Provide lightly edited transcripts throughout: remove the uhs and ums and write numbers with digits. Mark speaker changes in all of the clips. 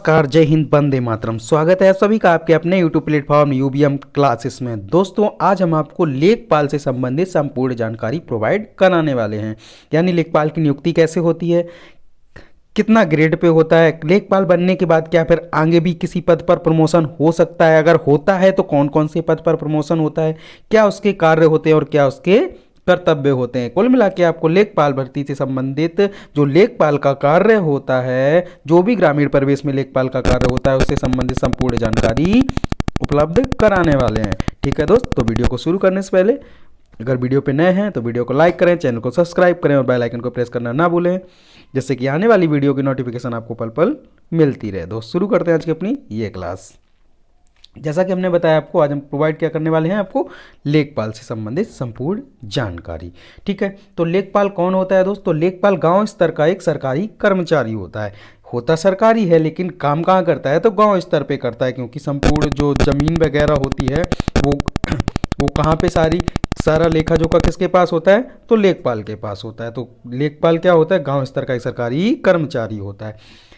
Speaker 1: नमस्कार, जय हिंद, वंदे मातरम। स्वागत है आप सभी का आपके अपने यूट्यूब प्लेटफॉर्म यूबीएम क्लासेस में। दोस्तों, आज हम आपको लेखपाल से संबंधित संपूर्ण जानकारी प्रोवाइड कराने वाले हैं। यानी लेखपाल की नियुक्ति कैसे होती है, कितना ग्रेड पे होता है, लेखपाल बनने के बाद क्या फिर आगे भी किसी पद पर प्रमोशन हो सकता है, अगर होता है तो कौन कौन से पद पर प्रमोशन होता है, क्या उसके कार्य होते हैं और क्या उसके कर्तव्य होते हैं। कुल मिला के आपको लेखपाल भर्ती से संबंधित जो लेखपाल का कार्य होता है, जो भी ग्रामीण परिवेश में लेखपाल का कार्य होता है, उससे संबंधित संपूर्ण जानकारी उपलब्ध कराने वाले हैं। ठीक है दोस्त, तो वीडियो को शुरू करने से पहले अगर वीडियो पे नए हैं तो वीडियो को लाइक करें, चैनल को सब्सक्राइब करें और बेल आइकन को प्रेस करना ना भूलें, जिससे कि आने वाली वीडियो की नोटिफिकेशन आपको पल पल मिलती रहे। दोस्त, शुरू करते हैं आज की अपनी ये क्लास। जैसा कि हमने बताया आपको, आज हम प्रोवाइड क्या करने वाले हैं आपको लेखपाल से संबंधित संपूर्ण जानकारी। ठीक है, तो लेखपाल कौन होता है दोस्त? तो लेखपाल गांव स्तर का एक सरकारी कर्मचारी होता है। होता सरकारी है लेकिन काम कहाँ करता है? तो गांव स्तर पे करता है, क्योंकि संपूर्ण जो जमीन वगैरह होती है वो कहाँ पे सारा लेखा जोखा किसके पास होता है? तो लेखपाल के पास होता है। तो लेखपाल क्या होता है? गांव स्तर का एक सरकारी कर्मचारी होता है।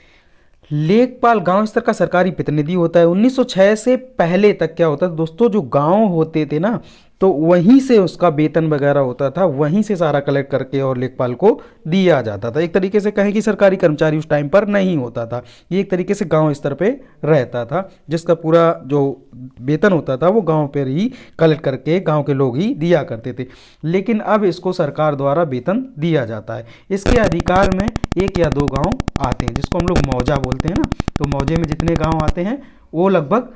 Speaker 1: लेखपाल गांव स्तर का सरकारी प्रतिनिधि होता है। 1906 से पहले तक क्या होता था दोस्तों, जो गांव होते थे ना, तो वहीं से उसका वेतन वगैरह होता था, वहीं से सारा कलेक्ट करके और लेखपाल को दिया जाता था। एक तरीके से कहें कि सरकारी कर्मचारी उस टाइम पर नहीं होता था, ये एक तरीके से गांव स्तर पे रहता था, जिसका पूरा जो वेतन होता था वो गांव पर ही कलेक्ट करके गांव के लोग ही दिया करते थे। लेकिन अब इसको सरकार द्वारा वेतन दिया जाता है। इसके अधिकार में एक या दो गाँव आते हैं, जिसको हम लोग मौजा बोलते हैं ना। तो मौजे में जितने गाँव आते हैं वो लगभग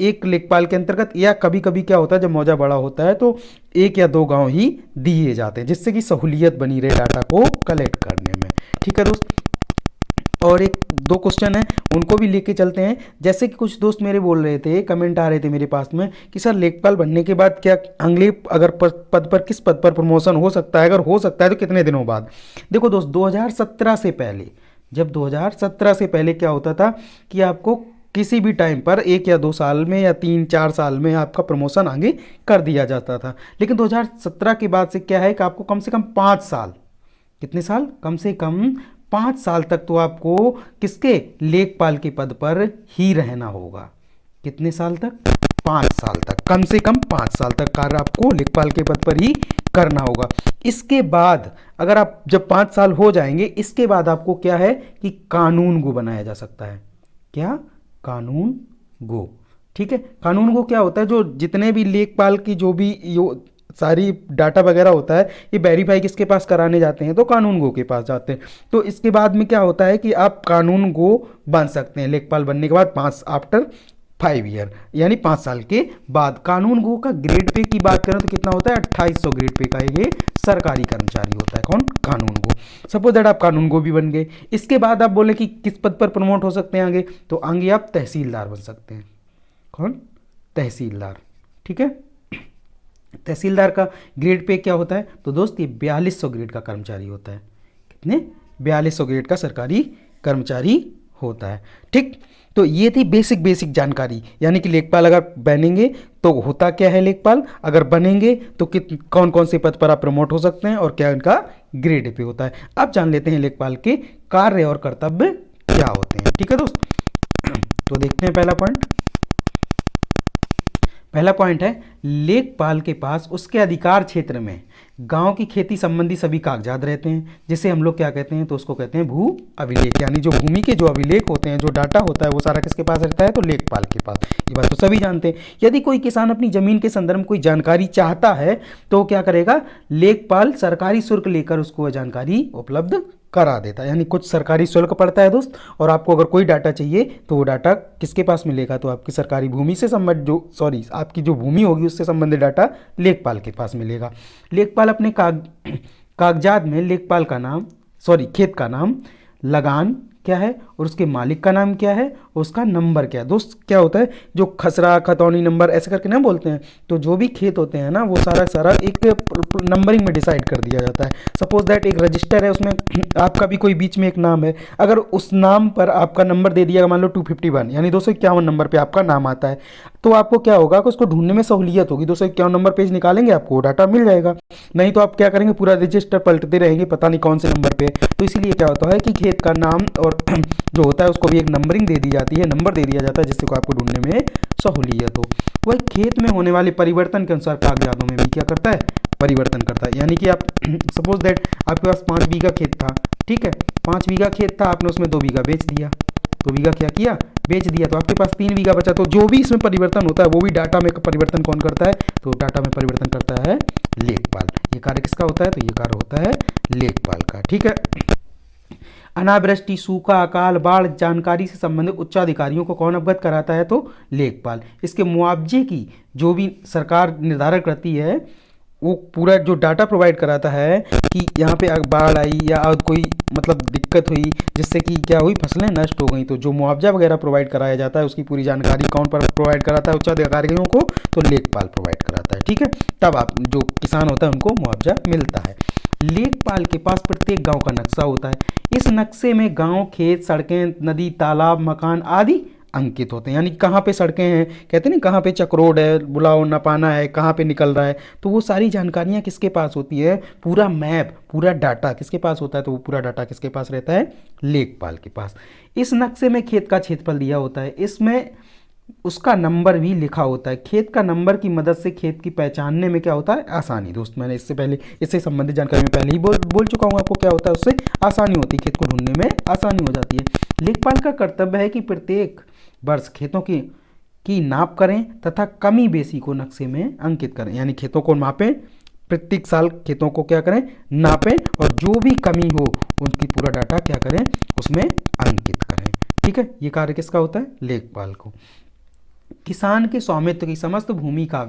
Speaker 1: एक लेखपाल के अंतर्गत, या कभी कभी क्या होता है जब मौजा बड़ा होता है तो एक या दो गांव ही दिए जाते हैं, जिससे कि सहूलियत बनी रहे डाटा को कलेक्ट करने में। ठीक है दोस्त, और एक दो क्वेश्चन है उनको भी लेके चलते हैं। जैसे कि कुछ दोस्त मेरे बोल रहे थे, कमेंट आ रहे थे मेरे पास में कि सर लेखपाल बनने के बाद क्या अगले अगर पद पर किस पद पर प्रमोशन हो सकता है, अगर हो सकता है तो कितने दिनों बाद? देखो दोस्त, 2017 से पहले, जब 2017 से पहले क्या होता था कि आपको किसी भी टाइम पर 1 या 2 साल में या 3-4 साल में आपका प्रमोशन आगे कर दिया जाता था। लेकिन 2017 के बाद से क्या है कि आपको कम से कम 5 साल, कितने साल? कम से कम 5 साल तक तो आपको किसके? लेखपाल के पद पर ही रहना होगा। कितने साल तक? 5 साल तक, कम से कम 5 साल तक कार्य आपको लेखपाल के पद पर ही करना होगा। इसके बाद अगर आप जब 5 साल हो जाएंगे, इसके बाद आपको क्या है कि कानून गो बनाया जा सकता है। क्या? कानून गो। ठीक है, कानून गो क्या होता है? जो जितने भी लेखपाल की जो भी सारी डाटा वगैरह होता है, ये वेरीफाई किसके पास कराने जाते हैं? तो कानून गो के पास जाते हैं। तो इसके बाद में क्या होता है कि आप कानून गो बन सकते हैं लेखपाल बनने के बाद, आफ्टर 5 ईयर, यानी 5 साल के बाद। कानून गो का ग्रेड पे की बात करें तो कितना होता है? 2800 ग्रेड पे का ये सरकारी कर्मचारी होता है। कौन? कानून गो। सपोज दैट आप कानून गो भी बन गए, इसके बाद आप बोले कि किस पद पर प्रमोट हो सकते हैं आगे, तो आगे आप तहसीलदार बन सकते हैं। कौन? तहसीलदार। ठीक है, तहसीलदार का ग्रेड पे क्या होता है? तो दोस्त ये 4200 ग्रेड का कर्मचारी होता है। कितने? 4200 ग्रेड का सरकारी कर्मचारी होता है। ठीक, तो ये थी बेसिक जानकारी, यानी कि लेखपाल अगर बनेंगे तो होता क्या है, लेखपाल अगर बनेंगे तो कौन कौन से पद पर आप प्रमोट हो सकते हैं और क्या इनका ग्रेड पे होता है। अब जान लेते हैं लेखपाल के कार्य और कर्तव्य क्या होते हैं। ठीक है दोस्त, तो देखते हैं पहला पॉइंट है, लेखपाल के पास उसके अधिकार क्षेत्र में गांव की खेती संबंधी सभी कागजात रहते हैं, जिसे हम लोग क्या कहते हैं? तो उसको कहते हैं भू अभिलेख। यानी जो भूमि के जो अभिलेख होते हैं, जो डाटा होता है, वो सारा किसके पास रहता है? तो लेखपाल के पास। ये बात तो सभी जानते हैं। यदि कोई किसान अपनी जमीन के संदर्भ में कोई जानकारी चाहता है तो क्या करेगा? लेखपाल सरकारी शुल्क लेकर उसको वह जानकारी उपलब्ध करा देता है। यानी कुछ सरकारी शुल्क पड़ता है दोस्त, और आपको अगर कोई डाटा चाहिए तो वो डाटा किसके पास मिलेगा? तो आपकी सरकारी भूमि से संबंधित आपकी जो भूमि होगी उससे संबंधित डाटा लेखपाल के पास मिलेगा। लेखपाल अपने कागजात में लेखपाल का नाम, खेत का नाम, लगान क्या है और उसके मालिक का नाम क्या है और उसका नंबर क्या है। दोस्त क्या होता है, जो खसरा खतौनी नंबर ऐसे करके ना बोलते हैं, तो जो भी खेत होते हैं ना वो सारा एक नंबरिंग में डिसाइड कर दिया जाता है। सपोज दैट एक रजिस्टर है, उसमें आपका भी कोई बीच में एक नाम है, अगर उस नाम पर आपका नंबर दे दिया, मान लो 251, यानी 251 नंबर पर आपका नाम आता है, तो आपको क्या होगा कि उसको ढूंढने में सहूलियत होगी। 251 नंबर पेज निकालेंगे, आपको डाटा मिल जाएगा। नहीं तो आप क्या करेंगे, पूरा रजिस्टर पलटते रहेंगे, पता नहीं कौन से नंबर पे, तो इसीलिए क्या होता है कि खेत का नाम और जो होता है उसको भी एक नंबरिंग दे दी जाती है, नंबर दे दिया जाता है, जिससे को आपको ढूंढने में सहूलियत हो। वही खेत में होने वाले परिवर्तन के अनुसार कागजातों में भी क्या करता है, परिवर्तन करता है। यानी कि आप सपोज दैट आपके पास 5 बीघा खेत था, ठीक है, 5 बीघा खेत था, आपने उसमें 2 बीघा बेच दिया, 2 बीघा क्या किया, बेच दिया, तो आपके पास 3 बीघा बचा। तो जो भी इसमें परिवर्तन होता है वो भी डाटा में परिवर्तन कौन करता है, तो डाटा में परिवर्तन करता है लेखपाल। ये कार्य किसका होता है, तो ये कार्य होता है लेखपाल का, ठीक है। अनावृष्टि, सूखा, अकाल, बाढ़ जानकारी से संबंधित उच्चाधिकारियों को कौन अवगत कराता है, तो लेखपाल। इसके मुआवजे की जो भी सरकार निर्धारण करती है वो पूरा जो डाटा प्रोवाइड कराता है कि यहाँ पे बाढ़ आई या कोई मतलब दिक्कत हुई जिससे कि क्या हुई, फसलें नष्ट हो गई, तो जो मुआवजा वगैरह प्रोवाइड कराया जाता है उसकी पूरी जानकारी कौन पर प्रोवाइड कराता है, उच्चाधिकारियों को, तो लेखपाल प्रोवाइड कराता है, ठीक है। तब आप जो किसान होता है उनको मुआवजा मिलता है। लेखपाल के पास प्रत्येक गांव का नक्शा होता है। इस नक्शे में गांव, खेत, सड़कें, नदी, तालाब, मकान आदि अंकित होते हैं। यानी कहाँ पे सड़कें हैं, कहते हैं ना कहाँ पे चक रोड है, बुलाओ नपाना है, कहाँ पे निकल रहा है, तो वो सारी जानकारियाँ किसके पास होती है, पूरा मैप, पूरा डाटा किसके पास होता है, तो वो पूरा डाटा किसके पास रहता है, लेखपाल के पास। इस नक्शे में खेत का क्षेत्रफल दिया होता है, इसमें उसका नंबर भी लिखा होता है। खेत का नंबर की मदद से खेत की पहचानने में क्या होता है, आसानी। दोस्त मैंने इससे पहले इससे संबंधित जानकारी में पहले ही बोल चुका हूँ आपको, क्या होता है उससे आसानी होती है, खेत को ढूंढने में आसानी हो जाती है। लेखपाल का कर्तव्य है कि प्रत्येक वर्ष खेतों की नाप करें तथा कमी बेसी को नक्शे में अंकित करें। यानी खेतों को मापें, प्रत्येक साल खेतों को क्या करें, नापें, और जो भी कमी हो उनकी पूरा डाटा क्या करें, उसमें अंकित करें, ठीक है। ये कार्य किसका होता है, लेखपाल को। किसान के स्वामित्व की समस्त भूमि का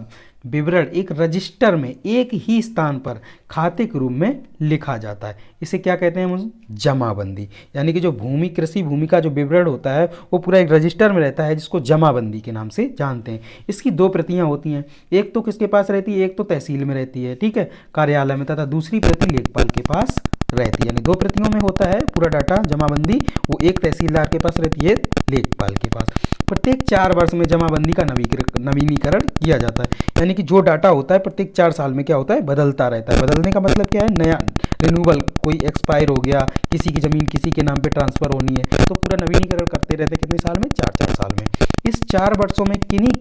Speaker 1: विवरण एक रजिस्टर में एक ही स्थान पर खाते के रूप में लिखा जाता है। इसे क्या कहते हैं हम, जमाबंदी। यानी कि जो भूमि, कृषि भूमि का जो विवरण होता है वो पूरा एक रजिस्टर में रहता है, जिसको जमाबंदी के नाम से जानते हैं। इसकी 2 प्रतियां होती हैं, एक तो किसके पास रहती है, एक तो तहसील में रहती है, ठीक है, कार्यालय में, तथा दूसरी प्रति लेखपाल के पास रहती है। यानी 2 प्रतियों में होता है पूरा डाटा जमाबंदी, वो एक तहसीलदार के पास रहती है, लेखपाल के पास। प्रत्येक 4 वर्ष में जमाबंदी का नवीनीकरण किया जाता है। यानी कि जो डाटा होता है प्रत्येक 4 साल में क्या होता है, बदलता रहता है। बदलने का मतलब क्या है, नया रिन्यूअल, कोई एक्सपायर हो गया, किसी की ज़मीन किसी के नाम पे ट्रांसफ़र होनी है, तो पूरा नवीनीकरण करते रहते हैं। कितने साल में, 4-4 साल में। इस 4 वर्षों में किन्हीं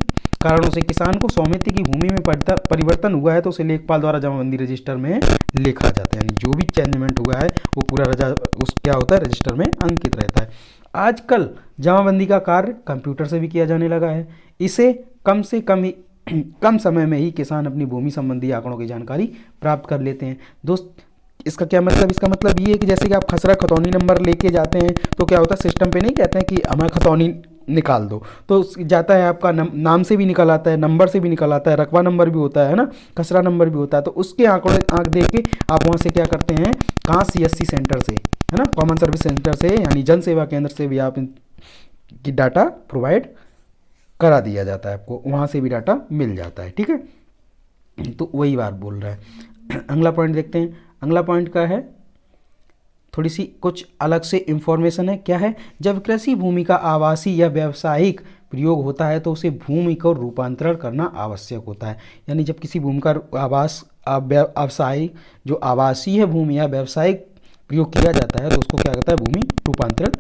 Speaker 1: कारणों से किसान को स्वामित्व की भूमि में परिवर्तन हुआ है तो उसे लेखपाल द्वारा जमाबंदी रजिस्टर में लिखा जाता है। यानी जो भी चेंजमेंट हुआ है वो पूरा क्या होता है, रजिस्टर में अंकित रहता है। आजकल जमाबंदी का कार्य कंप्यूटर से भी किया जाने लगा है। इसे कम से कम समय में ही किसान अपनी भूमि संबंधी आंकड़ों की जानकारी प्राप्त कर लेते हैं। दोस्त इसका क्या मतलब, इसका मतलब ये है कि जैसे कि आप खसरा खतौनी नंबर लेके जाते हैं तो क्या होता है, सिस्टम पे नहीं कहते हैं कि हमारा खतौनी निकाल दो, तो जाता है आपका नाम से भी निकल आता है, नंबर से भी निकल आता है, रकबा नंबर भी होता है ना, खसरा नंबर भी होता है। तो उसके आंख देख के आप वहाँ से क्या करते हैं, कहाँ, CSC सेंटर से, है ना, कॉमन सर्विस सेंटर से, यानी जन सेवा केंद्र से भी आप की डाटा प्रोवाइड करा दिया जाता है, आपको वहाँ से भी डाटा मिल जाता है, ठीक है। तो वही बात बोल रहा है। अगला पॉइंट देखते हैं। अगला पॉइंट क्या है, थोड़ी सी कुछ अलग से इंफॉर्मेशन है। क्या है, जब कृषि भूमि का आवासीय या व्यावसायिक प्रयोग होता है तो उसे भूमि को रूपांतरण करना आवश्यक होता है। यानी जब किसी भूमि का व्यावसायिक, जो आवासीय भूमि या व्यावसायिक प्रयोग किया जाता है तो उसको क्या कहता है, भूमि रूपांतरण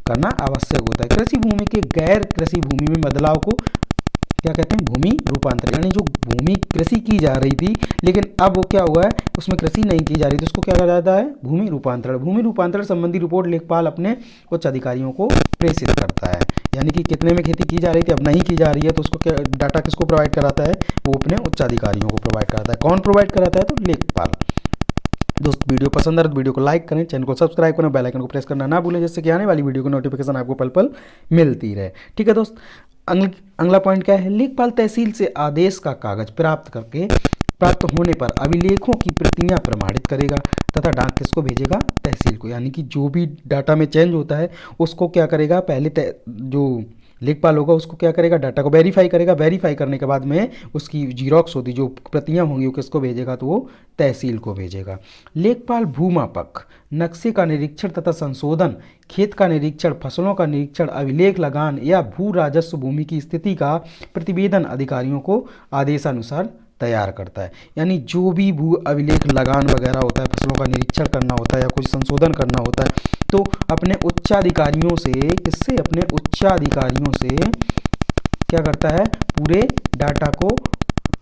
Speaker 1: करना आवश्यक होता है। कृषि भूमि के गैर कृषि भूमि में बदलाव को क्या कहते हैं, भूमि रूपांतरण। यानी जो भूमि कृषि की जा रही थी लेकिन अब वो क्या हुआ है, उसमें कृषि नहीं की जा रही, तो उसको क्या कहा जाता है, भूमि रूपांतरण। भूमि रूपांतरण संबंधी रिपोर्ट लेखपाल अपने उच्च अधिकारियों को प्रेषित करता है। यानी कि कितने में खेती की जा रही थी, अब नहीं की जा रही है, तो उसको क्या डाटा किसको प्रोवाइड कराता है, वो अपने उच्च अधिकारियों को प्रोवाइड कराता है। कौन प्रोवाइड कराता है, तो लेखपाल। दोस्त वीडियो पसंद है तो वीडियो को लाइक करें, चैनल को सब्सक्राइब करें, बेल आइकन को प्रेस करना ना भूलें, जिससे कि आने वाली वीडियो की नोटिफिकेशन आपको पल पल मिलती रहे, ठीक है दोस्त। अगला पॉइंट क्या है, लेखपाल तहसील से आदेश का कागज प्राप्त होने पर अभिलेखों की प्रतियां प्रमाणित करेगा तथा डाक किसको भेजेगा, तहसील को। यानी कि जो भी डाटा में चेंज होता है उसको क्या करेगा, पहले जो लेखपाल होगा उसको क्या करेगा, डाटा को वेरीफाई करेगा। वेरीफाई करने के बाद में उसकी जीरोक्स होती, जो प्रतियां होंगी वो किसको भेजेगा, तो वो तहसील को भेजेगा। लेखपाल भूमापक, नक्शे का निरीक्षण तथा संशोधन, खेत का निरीक्षण, फसलों का निरीक्षण, अभिलेख लगान या भू राजस्व भूमि की स्थिति का प्रतिवेदन अधिकारियों को आदेशानुसार तैयार करता है। यानी जो भी भू अभिलेख लगान वगैरह होता है, फसलों का निरीक्षण करना होता है या कुछ संशोधन करना होता है, तो अपने उच्चाधिकारियों से, किससे, अपने उच्चाधिकारियों से क्या करता है, पूरे डाटा को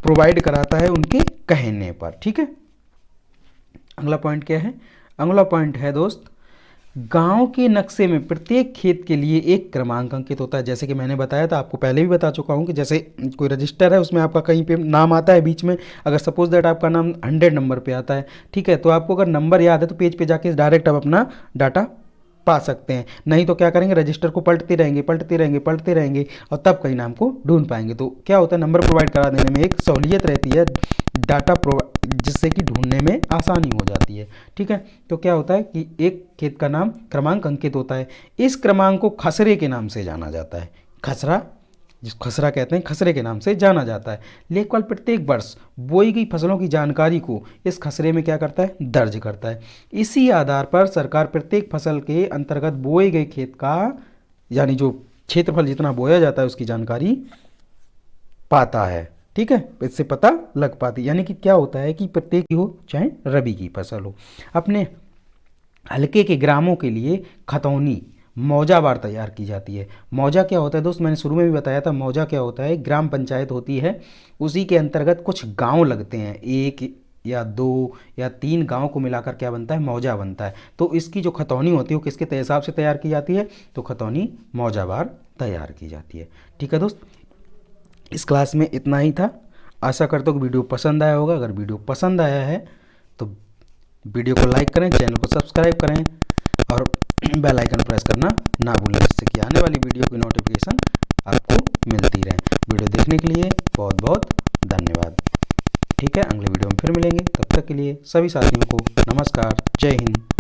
Speaker 1: प्रोवाइड कराता है उनके कहने पर। ठीक है, अगला पॉइंट क्या है, अगला पॉइंट है दोस्त, गांव के नक्शे में प्रत्येक खेत के लिए एक क्रमांक अंकित होता है। जैसे कि मैंने बताया था, आपको पहले भी बता चुका हूं कि जैसे कोई रजिस्टर है, उसमें आपका कहीं पे नाम आता है बीच में, अगर सपोज दैट आपका नाम 100 नंबर पे आता है, ठीक है, तो आपको अगर नंबर याद है तो पेज पे जाके डायरेक्ट आप अपना डाटा पा सकते हैं। नहीं तो क्या करेंगे, रजिस्टर को पलटते रहेंगे पलटते रहेंगे पलटते रहेंगे और तब कहीं नाम को ढूंढ पाएंगे। तो क्या होता है, नंबर प्रोवाइड करा देने में एक सहूलियत रहती है, डाटा जिससे कि ढूंढने में आसानी हो जाती है। ठीक है, तो क्या होता है कि एक खेत का नाम क्रमांक अंकित होता है। इस क्रमांक को खसरे के नाम से जाना जाता है। खसरा, जिस खसरा कहते हैं, खसरे के नाम से जाना जाता है। लेखपाल प्रत्येक वर्ष बोई गई फसलों की जानकारी को इस खसरे में क्या करता है, दर्ज करता है। इसी आधार पर सरकार प्रत्येक फसल के अंतर्गत बोए गए खेत का, यानी जो क्षेत्रफल जितना बोया जाता है उसकी जानकारी पाता है। ठीक है, इससे पता लग पाती, यानी कि क्या होता है कि प्रत्येक हो, चाहे रबी की फसल हो, अपने हल्के के ग्रामों के लिए खतौनी मौजावार तैयार की जाती है। मौजा क्या होता है दोस्त, मैंने शुरू में भी बताया था, मौजा क्या होता है, ग्राम पंचायत होती है, उसी के अंतर्गत कुछ गांव लगते हैं, 1 या 2 या 3 गांव को मिलाकर क्या बनता है, मौजा बनता है। तो इसकी जो खतौनी होती है वो किसके हिसाब से तैयार की जाती है, तो खतौनी मौजावार तैयार की जाती है। ठीक है दोस्त, इस क्लास में इतना ही था। आशा करता हूँ कि वीडियो पसंद आया होगा। अगर वीडियो पसंद आया है तो वीडियो को लाइक करें, चैनल को सब्सक्राइब करें और बेल आइकन प्रेस करना ना भूलें, जिससे कि आने वाली वीडियो की नोटिफिकेशन आपको मिलती रहे। वीडियो देखने के लिए बहुत बहुत धन्यवाद। ठीक है, अगले वीडियो में फिर मिलेंगे, तब तक के लिए सभी साथियों को नमस्कार, जय हिंद।